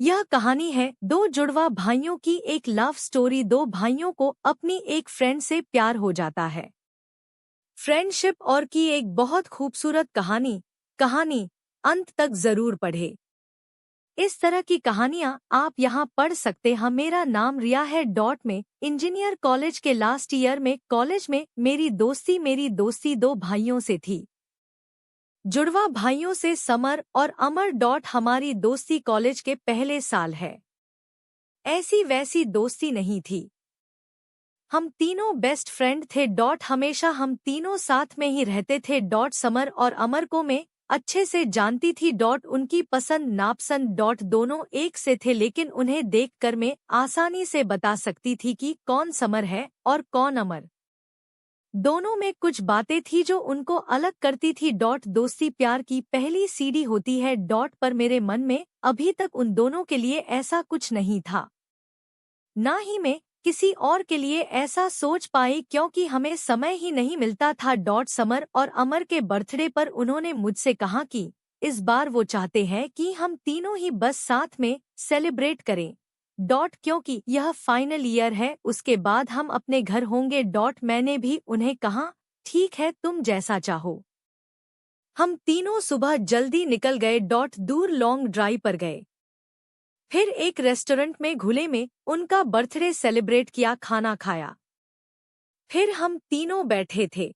यह कहानी है दो जुड़वा भाइयों की एक लव स्टोरी। दो भाइयों को अपनी एक फ्रेंड से प्यार हो जाता है। फ्रेंडशिप और की एक बहुत खूबसूरत कहानी अंत तक जरूर पढ़े। इस तरह की कहानियां आप यहाँ पढ़ सकते हैं। मेरा नाम रिया है। में इंजीनियर कॉलेज के लास्ट ईयर में कॉलेज में मेरी दोस्ती दो भाइयों से थी। जुड़वा भाइयों से समर और अमर। हमारी दोस्ती कॉलेज के पहले साल है। ऐसी वैसी दोस्ती नहीं थी। हम तीनों बेस्ट फ्रेंड थे। हमेशा हम तीनों साथ में ही रहते थे। समर और अमर को मैं अच्छे से जानती थी। उनकी पसंद नापसंद दोनों एक से थे, लेकिन उन्हें देखकर मैं आसानी से बता सकती थी कि कौन समर है और कौन अमर। दोनों में कुछ बातें थी जो उनको अलग करती थी। दोस्ती प्यार की पहली सीढ़ी होती है। पर मेरे मन में अभी तक उन दोनों के लिए ऐसा कुछ नहीं था। ना ही मैं किसी और के लिए ऐसा सोच पाई, क्योंकि हमें समय ही नहीं मिलता था। समर और अमर के बर्थडे पर उन्होंने मुझसे कहा कि इस बार वो चाहते हैं कि हम तीनों ही बस साथ में सेलिब्रेट करें। क्योंकि यह फाइनल ईयर है, उसके बाद हम अपने घर होंगे। मैंने भी उन्हें कहा ठीक है, तुम जैसा चाहो। हम तीनों सुबह जल्दी निकल गए। दूर लॉन्ग ड्राइव पर गए। फिर एक रेस्टोरेंट में घुले में उनका बर्थडे सेलिब्रेट किया, खाना खाया। फिर हम तीनों बैठे थे।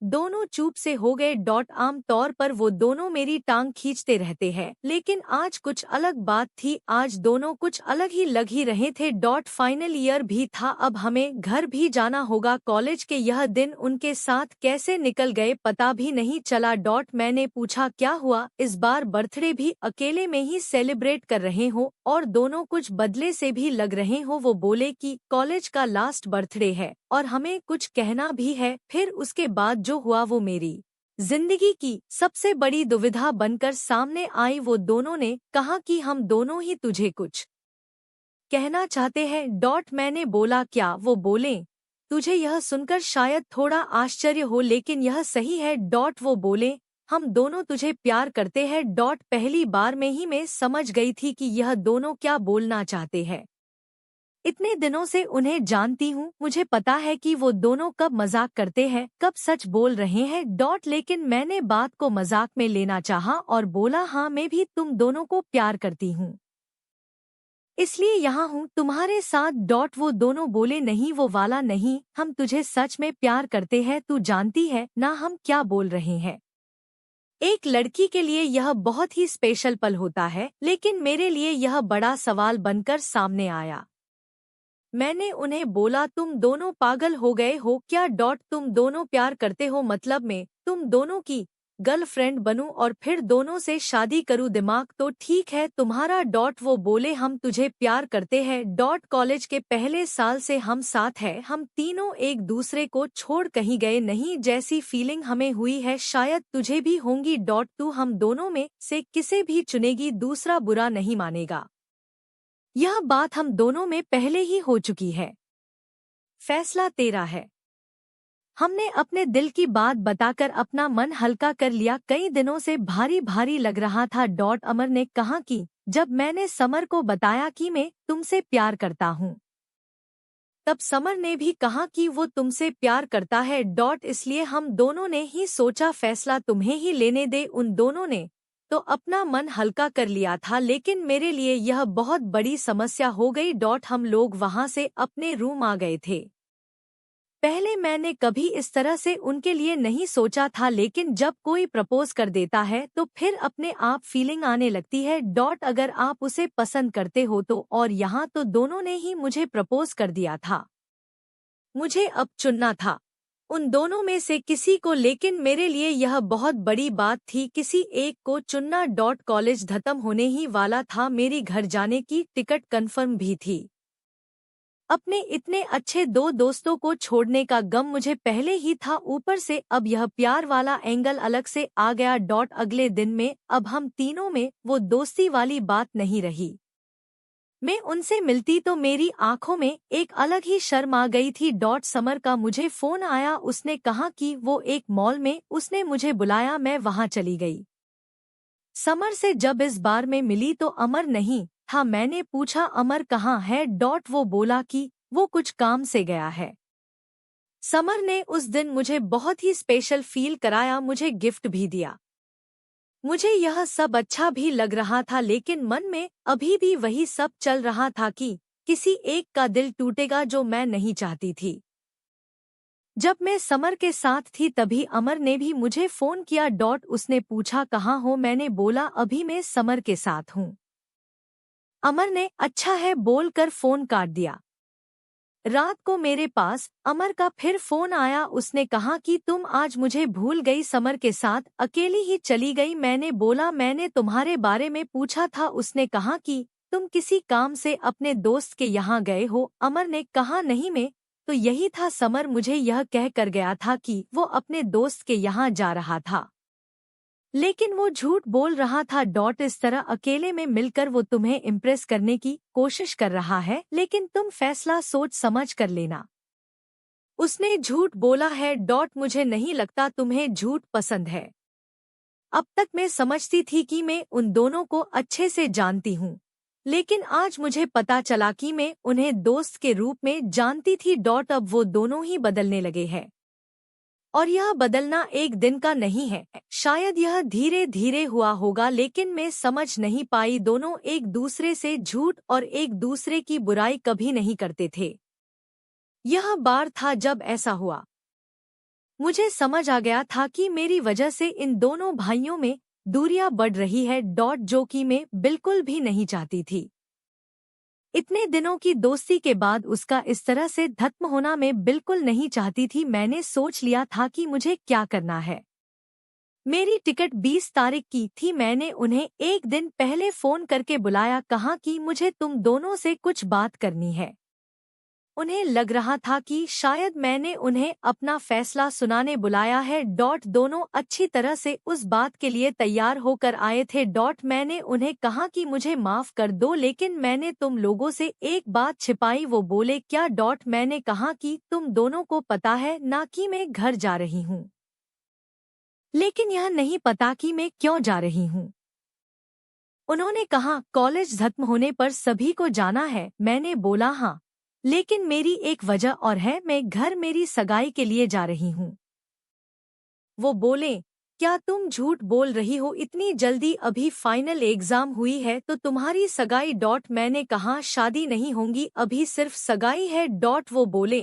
दोनों चुप से हो गए। आम तौर पर वो दोनों मेरी टांग खींचते रहते हैं, लेकिन आज कुछ अलग बात थी। आज दोनों कुछ अलग ही लग ही रहे थे। फाइनल ईयर भी था, अब हमें घर भी जाना होगा। कॉलेज के यह दिन उनके साथ कैसे निकल गए पता भी नहीं चला। मैंने पूछा क्या हुआ, इस बार बर्थडे भी अकेले में ही सेलिब्रेट कर रहे हो और दोनों कुछ बदले से भी लग रहे हो। वो बोले कि कॉलेज का लास्ट बर्थडे है और हमें कुछ कहना भी है। फिर उसके बाद जो हुआ वो मेरी जिंदगी की सबसे बड़ी दुविधा बनकर सामने आई। वो दोनों ने कहा कि हम दोनों ही तुझे कुछ कहना चाहते हैं। मैंने बोला क्या? वो बोले तुझे यह सुनकर शायद थोड़ा आश्चर्य हो, लेकिन यह सही है। वो बोले हम दोनों तुझे प्यार करते हैं। पहली बार में ही मैं समझ गई थी कि यह दोनों क्या बोलना चाहते हैं। इतने दिनों से उन्हें जानती हूँ, मुझे पता है कि वो दोनों कब मजाक करते हैं, कब सच बोल रहे हैं। लेकिन मैंने बात को मजाक में लेना चाहा और बोला हाँ, मैं भी तुम दोनों को प्यार करती हूँ, इसलिए यहाँ हूँ तुम्हारे साथ। वो दोनों बोले नहीं, वो वाला नहीं, हम तुझे सच में प्यार करते हैं। तू जानती है ना हम क्या बोल रहे हैं। एक लड़की के लिए यह बहुत ही स्पेशल पल होता है, लेकिन मेरे लिए यह बड़ा सवाल बनकर सामने आया। मैंने उन्हें बोला तुम दोनों पागल हो गए हो क्या? तुम दोनों प्यार करते हो, मतलब मैं तुम दोनों की गर्लफ्रेंड बनूं और फिर दोनों से शादी करूं? दिमाग तो ठीक है तुम्हारा। वो बोले हम तुझे प्यार करते हैं। कॉलेज के पहले साल से हम साथ हैं, हम तीनों एक दूसरे को छोड़ कहीं गए नहीं। जैसी फीलिंग हमें हुई है शायद तुझे भी होंगी। तू हम दोनों में से किसे भी चुनेगी, दूसरा बुरा नहीं मानेगा। यह बात हम दोनों में पहले ही हो चुकी है, फैसला तेरा है। हमने अपने दिल की बात बताकर अपना मन हल्का कर लिया। कई दिनों से भारी भारी लग रहा था। अमर ने कहा कि जब मैंने समर को बताया कि मैं तुमसे प्यार करता हूँ, तब समर ने भी कहा कि वो तुमसे प्यार करता है। इसलिए हम दोनों ने ही सोचा फैसला तुम्हें ही लेने दे। उन दोनों ने तो अपना मन हल्का कर लिया था, लेकिन मेरे लिए यह बहुत बड़ी समस्या हो गई। हम लोग वहां से अपने रूम आ गए थे। पहले मैंने कभी इस तरह से उनके लिए नहीं सोचा था, लेकिन जब कोई प्रपोज कर देता है तो फिर अपने आप फीलिंग आने लगती है। अगर आप उसे पसंद करते हो तो, और यहाँ तो दोनों ने ही मुझे प्रपोज कर दिया था। मुझे अब चुनना था उन दोनों में से किसी को, लेकिन मेरे लिए यह बहुत बड़ी बात थी किसी एक को चुनना। कॉलेज खत्म होने ही वाला था, मेरी घर जाने की टिकट कंफर्म भी थी। अपने इतने अच्छे दो दोस्तों को छोड़ने का गम मुझे पहले ही था, ऊपर से अब यह प्यार वाला एंगल अलग से आ गया। अगले दिन में अब हम तीनों में वो दोस्ती वाली बात नहीं रही। मैं उनसे मिलती तो मेरी आंखों में एक अलग ही शर्म आ गई थी। समर का मुझे फोन आया, उसने कहा कि वो एक मॉल में उसने मुझे बुलाया, मैं वहां चली गई। समर से जब इस बार मैं मिली तो अमर नहीं, था। मैंने पूछा अमर कहाँ है? वो बोला कि वो कुछ काम से गया है। समर ने उस दिन मुझे बहुत ही स्पेशल फील कराया, मुझे गिफ्ट भी दिया। मुझे यह सब अच्छा भी लग रहा था, लेकिन मन में अभी भी वही सब चल रहा था कि किसी एक का दिल टूटेगा जो मैं नहीं चाहती थी। जब मैं समर के साथ थी तभी अमर ने भी मुझे फोन किया। उसने पूछा कहाँ हो? मैंने बोला अभी मैं समर के साथ हूँ। अमर ने अच्छा है बोलकर फोन काट दिया। रात को मेरे पास अमर का फिर फोन आया। उसने कहा कि तुम आज मुझे भूल गई, समर के साथ अकेली ही चली गई। मैंने बोला मैंने तुम्हारे बारे में पूछा था। उसने कहा कि तुम किसी काम से अपने दोस्त के यहाँ गए हो। अमर ने कहा नहीं, मैं तो यही था। समर मुझे यह कह कर गया था कि वो अपने दोस्त के यहाँ जा रहा था, लेकिन वो झूठ बोल रहा था। इस तरह अकेले में मिलकर वो तुम्हें इम्प्रेस करने की कोशिश कर रहा है, लेकिन तुम फैसला सोच समझ कर लेना। उसने झूठ बोला है। मुझे नहीं लगता तुम्हें झूठ पसंद है। अब तक मैं समझती थी कि मैं उन दोनों को अच्छे से जानती हूँ, लेकिन आज मुझे पता चला कि मैं उन्हें दोस्त के रूप में जानती थी। अब वो दोनों ही बदलने लगे हैं, और यह बदलना एक दिन का नहीं है। शायद यह धीरे धीरे हुआ होगा, लेकिन मैं समझ नहीं पाई। दोनों एक दूसरे से झूठ और एक दूसरे की बुराई कभी नहीं करते थे। यह बार था जब ऐसा हुआ। मुझे समझ आ गया था कि मेरी वजह से इन दोनों भाइयों में दूरियां बढ़ रही है। जो कि मैं बिल्कुल भी नहीं चाहती थी। इतने दिनों की दोस्ती के बाद उसका इस तरह से खत्म होना मैं बिल्कुल नहीं चाहती थी। मैंने सोच लिया था कि मुझे क्या करना है। मेरी टिकट 20 तारीख की थी। मैंने उन्हें एक दिन पहले फोन करके बुलाया, कहा कि मुझे तुम दोनों से कुछ बात करनी है। उन्हें लग रहा था कि शायद मैंने उन्हें अपना फैसला सुनाने बुलाया है। दोनों अच्छी तरह से उस बात के लिए तैयार होकर आए थे। मैंने उन्हें कहा कि मुझे माफ कर दो, लेकिन मैंने तुम लोगों से एक बात छिपाई। वो बोले क्या? मैंने कहा कि तुम दोनों को पता है ना कि मैं घर जा रही हूँ, लेकिन यह नहीं पता कि मैं क्यों जा रही हूँ। उन्होंने कहा कॉलेज खत्म होने पर सभी को जाना है। मैंने बोला हाँ, लेकिन मेरी एक वजह और है, मैं घर मेरी सगाई के लिए जा रही हूँ। वो बोले क्या तुम झूठ बोल रही हो? इतनी जल्दी? अभी फाइनल एग्जाम हुई है तो तुम्हारी सगाई? मैंने कहा शादी नहीं होंगी, अभी सिर्फ सगाई है। वो बोले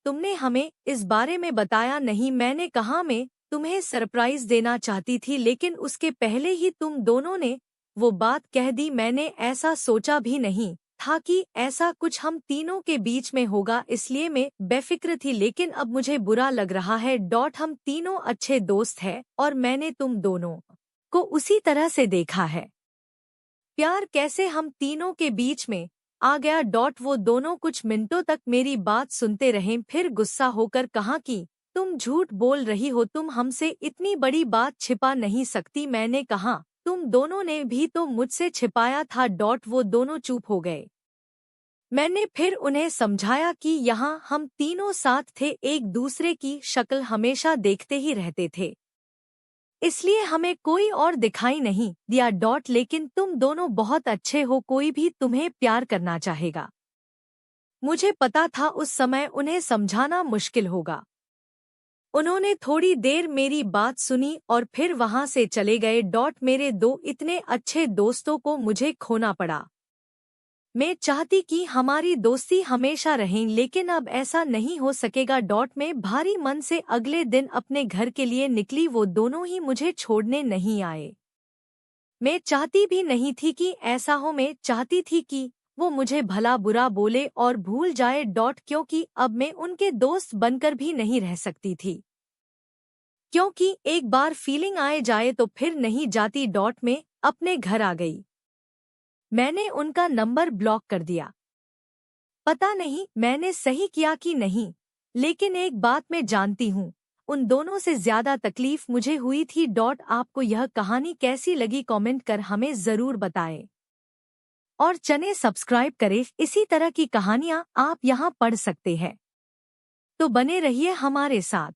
तुमने हमें इस बारे में बताया नहीं। मैंने कहा मैं तुम्हें सरप्राइज देना चाहती थी, लेकिन उसके पहले ही तुम दोनों ने वो बात कह दी। मैंने ऐसा सोचा भी नहीं था कि ऐसा कुछ हम तीनों के बीच में होगा, इसलिए मैं बेफिक्र थी, लेकिन अब मुझे बुरा लग रहा है। हम तीनों अच्छे दोस्त हैं और मैंने तुम दोनों को उसी तरह से देखा है। प्यार कैसे हम तीनों के बीच में आ गया। वो दोनों कुछ मिनटों तक मेरी बात सुनते रहे, फिर गुस्सा होकर कहा कि तुम झूठ बोल रही हो, तुम हमसे इतनी बड़ी बात छिपा नहीं सकती। मैंने कहा तुम दोनों ने भी तो मुझसे छिपाया था। वो दोनों चुप हो गए। मैंने फिर उन्हें समझाया कि यहाँ हम तीनों साथ थे, एक दूसरे की शक्ल हमेशा देखते ही रहते थे, इसलिए हमें कोई और दिखाई नहीं दिया। लेकिन तुम दोनों बहुत अच्छे हो, कोई भी तुम्हें प्यार करना चाहेगा। मुझे पता था उस समय उन्हें समझाना मुश्किल होगा। उन्होंने थोड़ी देर मेरी बात सुनी और फिर वहां से चले गए। मेरे दो इतने अच्छे दोस्तों को मुझे खोना पड़ा। मैं चाहती कि हमारी दोस्ती हमेशा रहे, लेकिन अब ऐसा नहीं हो सकेगा। मैं भारी मन से अगले दिन अपने घर के लिए निकली। वो दोनों ही मुझे छोड़ने नहीं आए। मैं चाहती भी नहीं थी कि ऐसा हो। मैं चाहती थी कि वो मुझे भला बुरा बोले और भूल जाए। क्योंकि अब मैं उनके दोस्त बनकर भी नहीं रह सकती थी, क्योंकि एक बार फीलिंग आए जाए तो फिर नहीं जाती। मैं अपने घर आ गई। मैंने उनका नंबर ब्लॉक कर दिया। पता नहीं मैंने सही किया कि नहीं, लेकिन एक बात मैं जानती हूँ, उन दोनों से ज्यादा तकलीफ मुझे हुई थी। आपको यह कहानी कैसी लगी कमेंट कर हमें जरूर बताएं, और चैनल सब्सक्राइब करें। इसी तरह की कहानियाँ आप यहाँ पढ़ सकते हैं, तो बने रहिए हमारे साथ।